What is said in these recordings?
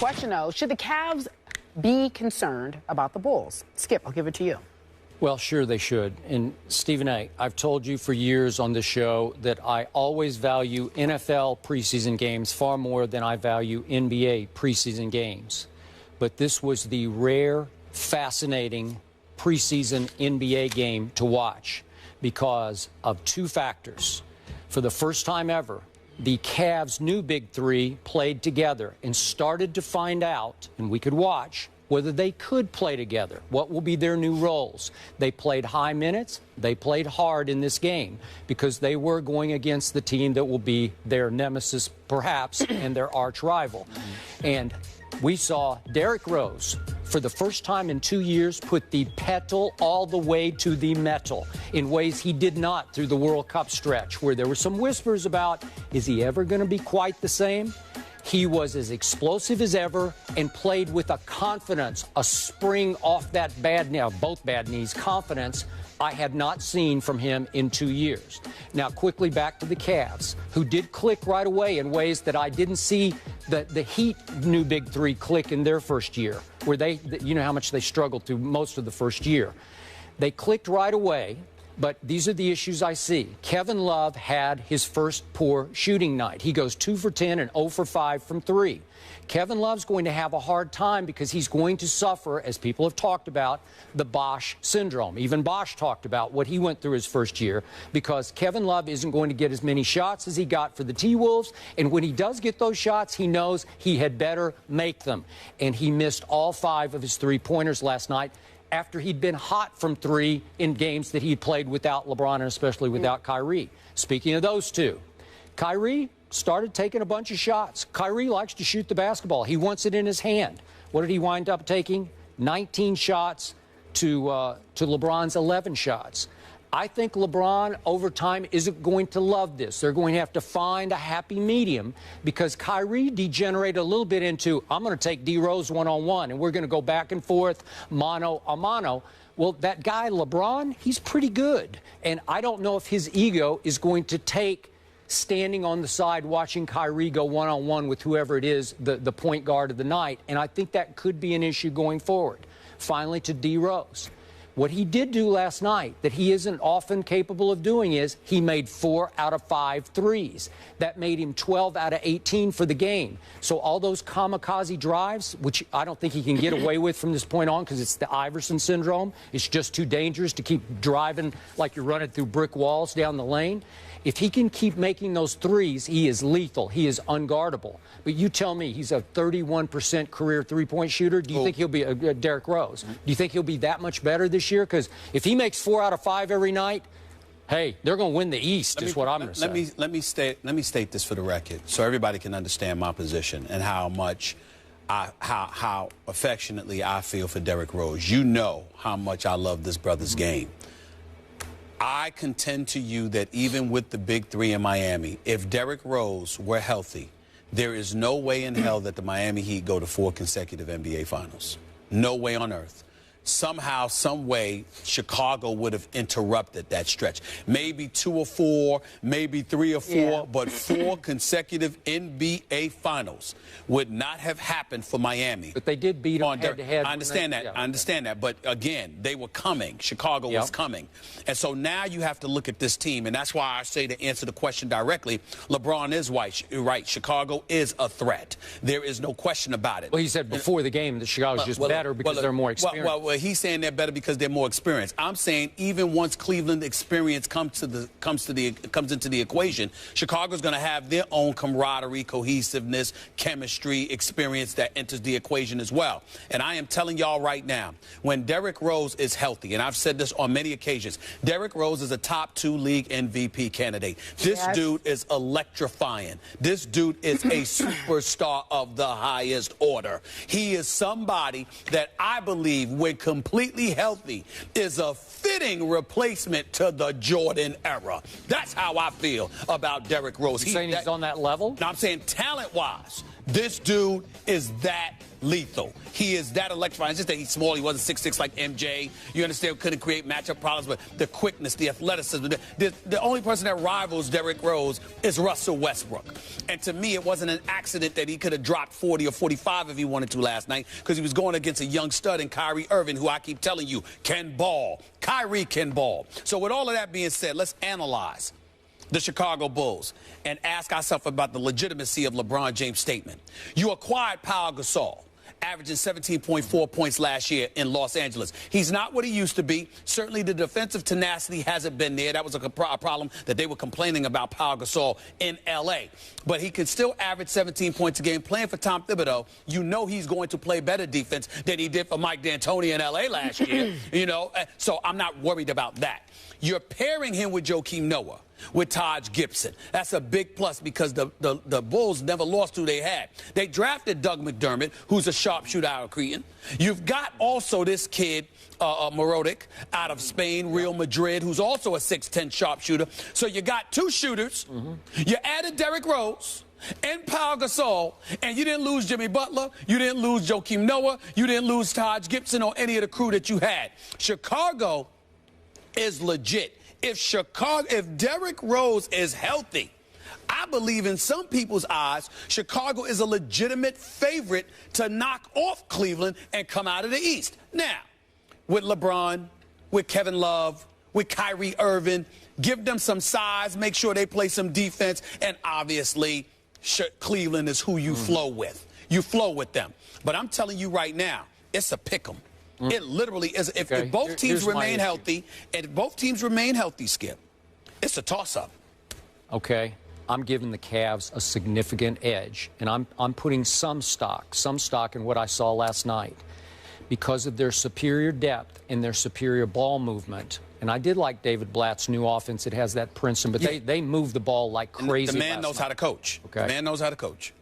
question, though. Should the Cavs be concerned about the Bulls? Skip, I'll give it to you. Well, sure they should. And Stephen A., I've told you for years on this show that I always value NFL preseason games far more than I value NBA preseason games. But this was the rare, fascinating preseason NBA game to watch because of two factors. For the first time ever, the Cavs' new big three played together and started to find out, and we could watch, whether they could play together. What will be their new roles? They played high minutes. They played hard in this game because they were going against the team that will be their nemesis, perhaps, and their arch rival. And we saw Derrick Rose, for the first time in 2 years, put the pedal all the way to the metal in ways he did not through the World Cup stretch, where there were some whispers about, is he ever going to be quite the same? He was as explosive as ever and played with a confidence, a spring off that bad knee, both bad knees, confidence I had not seen from him in 2 years. Now, quickly back to the Cavs, who did click right away in ways that I didn't see the Heat new big three click in their first year, where you know how much they struggled through most of the first year. They clicked right away. But these are the issues I see. Kevin Love had his first poor shooting night. He goes 2 for 10 and 0 for 5 from 3. Kevin Love's going to have a hard time because he's going to suffer, as people have talked about, the Bosch syndrome. Even Bosch talked about what he went through his first year because Kevin Love isn't going to get as many shots as he got for the T-Wolves. And when he does get those shots, he knows he had better make them. And he missed all 5 of his three-pointers last night, after he'd been hot from 3 in games that he'd played without LeBron and especially without Kyrie. Speaking of those two, Kyrie started taking a bunch of shots. Kyrie likes to shoot the basketball. He wants it in his hand. What did he wind up taking? 19 shots to LeBron's 11 shots. I think LeBron, over time, isn't going to love this. They're going to have to find a happy medium because Kyrie degenerated a little bit into, I'm going to take D. Rose one-on-one, and we're going to go back and forth, mano a mano. Well, that guy, LeBron, he's pretty good. And I don't know if his ego is going to take standing on the side watching Kyrie go one-on-one with whoever it is, the point guard of the night. And I think that could be an issue going forward. Finally, to D. Rose. What he did do last night that he isn't often capable of doing is he made 4 out of 5 threes. That made him 12 out of 18 for the game. So all those kamikaze drives, which I don't think he can get away with from this point on because it's the Iverson syndrome. It's just too dangerous to keep driving like you're running through brick walls down the lane. If he can keep making those threes, he is lethal. He is unguardable. But you tell me, he's a 31% career three-point shooter. Do you think he'll be a Derrick Rose? Do you think he'll be that much better this year? Because if he makes 4 out of 5 every night, hey, they're going to win the East, is what I'm going to say. Let me state this for the record so everybody can understand my position and how much how affectionately I feel for Derrick Rose. You know how much I love this brother's game. I contend to you that even with the big three in Miami, if Derrick Rose were healthy, there is no way in hell that the Miami Heat go to 4 consecutive NBA Finals. No way on earth. Somehow, some way, Chicago would have interrupted that stretch. Maybe 2 or 4, maybe 3 or 4, but 4 consecutive NBA Finals would not have happened for Miami. But they did beat them head-to-head. I understand that. I understand that. But, again, they were coming. Chicago was coming. And so now you have to look at this team, and that's why I say, to answer the question directly, LeBron is right. Chicago is a threat. There is no question about it. Well, he said before the game that Chicago's just better because they're more experienced. Well, he's saying they're better because they're more experienced. I'm saying even once Cleveland experience comes into the equation, Chicago's going to have their own camaraderie, cohesiveness, chemistry, experience that enters the equation as well. And I am telling y'all right now, when Derrick Rose is healthy, and I've said this on many occasions, Derrick Rose is a top 2 league MVP candidate. This dude is electrifying. This dude is a superstar of the highest order. He is somebody that I believe, when completely healthy, is a fitting replacement to the Jordan era. That's how I feel about Derrick Rose. You're saying he's on that level? I'm saying talent-wise, this dude is that lethal. He is that electrifying. It's just that he's small. He wasn't 6'6" like MJ. You understand? Couldn't create matchup problems, but the quickness, the athleticism. The only person that rivals Derrick Rose is Russell Westbrook. And to me, it wasn't an accident that he could have dropped 40 or 45 if he wanted to last night, because he was going against a young stud in Kyrie Irving, who I keep telling you can ball. Kyrie can ball. So with all of that being said, let's analyze the Chicago Bulls and ask ourselves about the legitimacy of LeBron James' statement. You acquired Pau Gasol, averaging 17.4 points last year in Los Angeles. He's not what he used to be. Certainly the defensive tenacity hasn't been there. That was a problem that they were complaining about Pau Gasol in L.A. But he can still average 17 points a game. Playing for Tom Thibodeau, you know he's going to play better defense than he did for Mike D'Antoni in L.A. last year. So I'm not worried about that. You're pairing him with Joakim Noah, with Taj Gibson. That's a big plus, because the Bulls never lost who they had. They drafted Doug McDermott, who's a sharpshooter out of Cretan. You've got also this kid, Morotic, out of Spain, Real Madrid, who's also a 6'10" sharpshooter. So you got two shooters. You added Derrick Rose and Pau Gasol, and you didn't lose Jimmy Butler, you didn't lose Joakim Noah, you didn't lose Taj Gibson or any of the crew that you had. Chicago is legit. If Derrick Rose is healthy, I believe in some people's eyes, Chicago is a legitimate favorite to knock off Cleveland and come out of the East. Now, with LeBron, with Kevin Love, with Kyrie Irving, give them some size, make sure they play some defense, and obviously Cleveland is who you flow with. You flow with them. But I'm telling you right now, it's a pick 'em. It literally is. If both teams remain healthy, Skip, it's a toss-up. Okay. I'm giving the Cavs a significant edge, and I'm putting some stock in what I saw last night because of their superior depth and their superior ball movement. And I did like David Blatt's new offense. It has that Princeton, but they move the ball like crazy. The man knows how to coach. Okay. The man knows how to coach.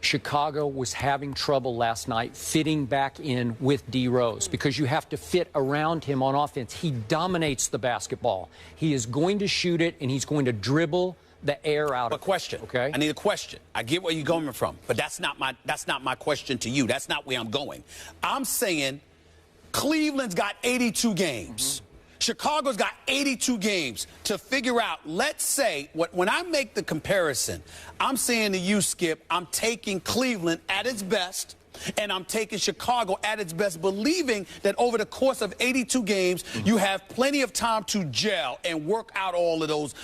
Chicago was having trouble last night fitting back in with D. Rose because you have to fit around him on offense. He dominates the basketball. He is going to shoot it, and he's going to dribble the air out of it. But question. Okay. I need a question. I get where you're going from, but that's not my question to you. That's not where I'm going. I'm saying Cleveland's got 82 games. Chicago's got 82 games to figure out. Let's say, when I make the comparison, I'm saying to you, Skip, I'm taking Cleveland at its best, and I'm taking Chicago at its best, believing that over the course of 82 games, you have plenty of time to gel and work out all those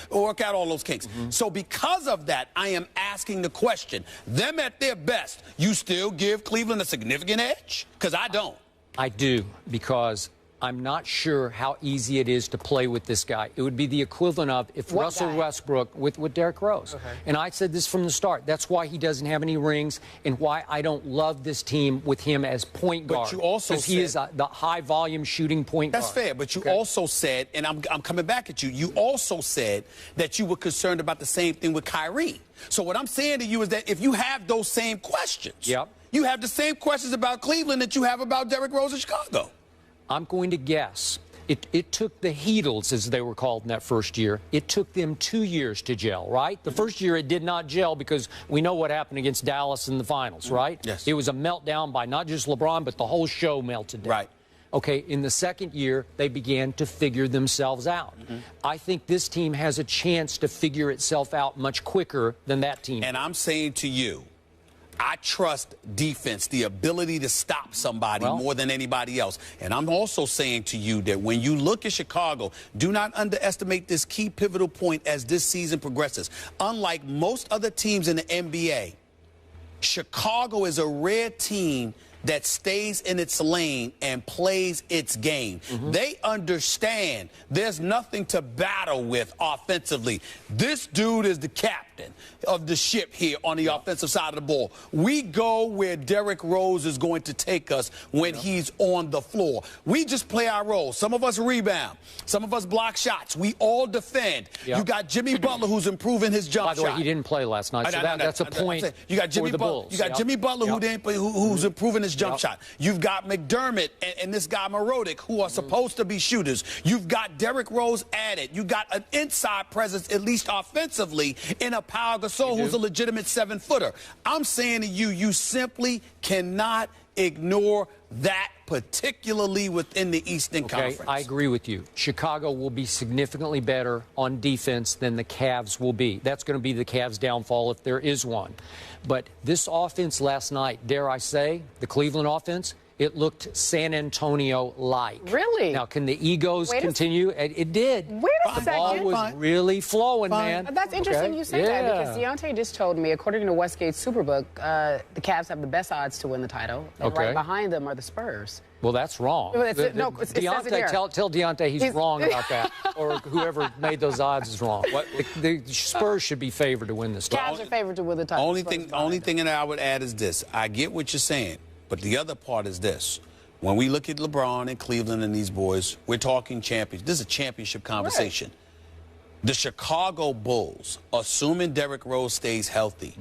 kinks. So because of that, I am asking the question, them at their best, you still give Cleveland a significant edge? Because I don't. I do, because I'm not sure how easy it is to play with this guy. It would be the equivalent of if Russell Westbrook with Derrick Rose. Okay. And I said this from the start. That's why he doesn't have any rings and why I don't love this team with him as point guard. But you also said, because he is the high-volume shooting point guard. That's fair, but you also said, and I'm coming back at you, you also said that you were concerned about the same thing with Kyrie. So what I'm saying to you is that if you have those same questions, you have the same questions about Cleveland that you have about Derrick Rose in Chicago. I'm going to guess. It took the Heatles, as they were called in that first year, it took them 2 years to gel, right? The first year it did not gel because we know what happened against Dallas in the finals, right? Yes. It was a meltdown by not just LeBron, but the whole show melted down. Right. Okay, in the second year, they began to figure themselves out. I think this team has a chance to figure itself out much quicker than that team. And I'm saying to you, I trust defense, the ability to stop somebody more than anybody else. And I'm also saying to you that when you look at Chicago, do not underestimate this key pivotal point as this season progresses. Unlike most other teams in the NBA, Chicago is a rare team that stays in its lane and plays its game. They understand there's nothing to battle with offensively. This dude is the captain of the ship here on the offensive side of the ball. We go where Derrick Rose is going to take us when he's on the floor. We just play our role. Some of us rebound. Some of us block shots. We all defend. You got Jimmy Butler, who's improving his jump shot. By the way, he didn't play last night, so that's a point you got Jimmy for the Bulls. You got Jimmy Butler, who's improving his jump shot. You've got McDermott and this guy Morotic, who are supposed to be shooters. You've got Derrick Rose added. You've got an inside presence, at least offensively, in a Pau Gasol, who's a legitimate 7-footer. I'm saying to you, you simply cannot ignore that, particularly within the Eastern Conference. I agree with you. Chicago will be significantly better on defense than the Cavs will be. That's going to be the Cavs' downfall if there is one. But this offense last night, dare I say, the Cleveland offense, it looked San Antonio-like. Really? Now, can the egos continue? It did. Wait a second. The ball was really flowing, man. That's interesting you say that, because Deontay just told me, according to Westgate's Superbook, the Cavs have the best odds to win the title. And right behind them are the Spurs. Well, that's wrong. Deontay, tell Deontay he's wrong about that, or whoever made those odds is wrong. The Spurs should be favored to win this title. Cavs are favored to win the title. Only thing that I would add is this. I get what you're saying. But the other part is this. When we look at LeBron and Cleveland and these boys, we're talking champions. This is a championship conversation. Right. The Chicago Bulls, assuming Derrick Rose stays healthy,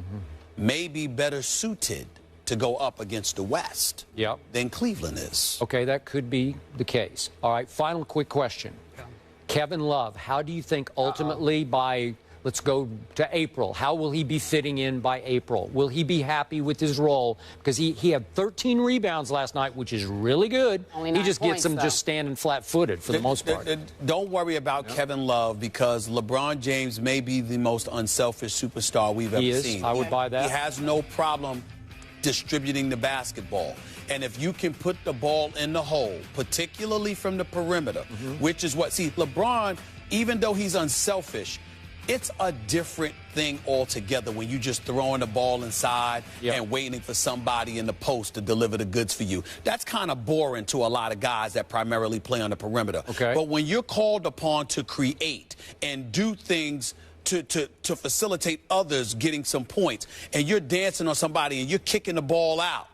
may be better suited to go up against the West than Cleveland is. Okay, that could be the case. All right, final quick question. Kevin Love, how do you think ultimately by... Let's go to April. How will he be fitting in by April? Will he be happy with his role? Because he had 13 rebounds last night, which is really good. Only he just gets them just standing flat-footed for the most part. Don't worry about Kevin Love, because LeBron James may be the most unselfish superstar we've ever seen. I would buy that. He has no problem distributing the basketball. And if you can put the ball in the hole, particularly from the perimeter, which is what... See, LeBron, even though he's unselfish, it's a different thing altogether when you just throwing the ball inside and waiting for somebody in the post to deliver the goods for you. That's kind of boring to a lot of guys that primarily play on the perimeter. But when you're called upon to create and do things to facilitate others getting some points, and you're dancing on somebody and you're kicking the ball out,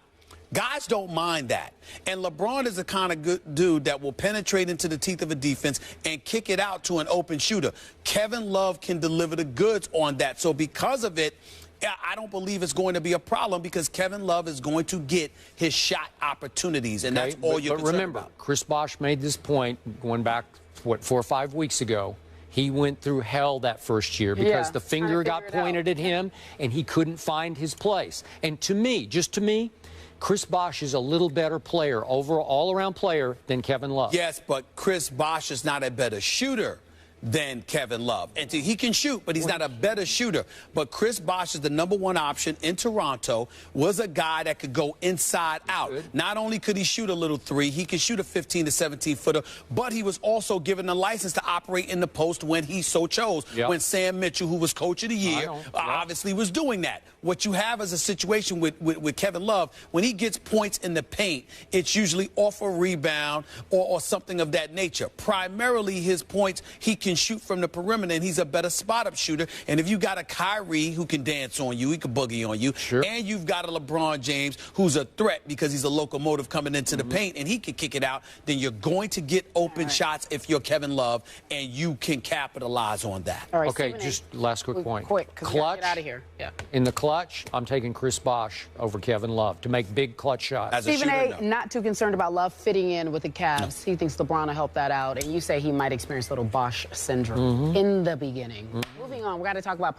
guys don't mind that. And LeBron is the kind of good dude that will penetrate into the teeth of a defense and kick it out to an open shooter. Kevin Love can deliver the goods on that. So because of it, I don't believe it's going to be a problem, because Kevin Love is going to get his shot opportunities, and that's all you're concerned remember, about. Chris Bosh made this point going back, 4 or 5 weeks ago. He went through hell that first year because the finger got pointed at him, and he couldn't find his place. And to me, just to me, Chris Bosh is a little better player, all-around player, than Kevin Love. Yes, but Chris Bosh is not a better shooter than Kevin Love. And he can shoot, but he's not a better shooter. But Chris Bosh is the #1 option in Toronto, was a guy that could go inside out. Not only could he shoot a little three, he could shoot a 15 to 17-footer, but he was also given the license to operate in the post when he so chose. When Sam Mitchell, who was coach of the year, obviously was doing that. What you have is a situation with Kevin Love, when he gets points in the paint, it's usually off a rebound or something of that nature. Primarily his points, he can shoot from the perimeter, and he's a better spot-up shooter. And if you got a Kyrie who can dance on you, he can boogie on you, and you've got a LeBron James who's a threat because he's a locomotive coming into the paint and he can kick it out, then you're going to get open shots if you're Kevin Love, and you can capitalize on that. Okay, just last quick point. Clutch, get out of here. In the clutch, I'm taking Chris Bosh over Kevin Love to make big clutch shots. As a Stephen shooter, A. not too concerned about Love fitting in with the Cavs. He thinks LeBron will help that out, and you say he might experience a little Bosh syndrome in the beginning. Moving on, we got to talk about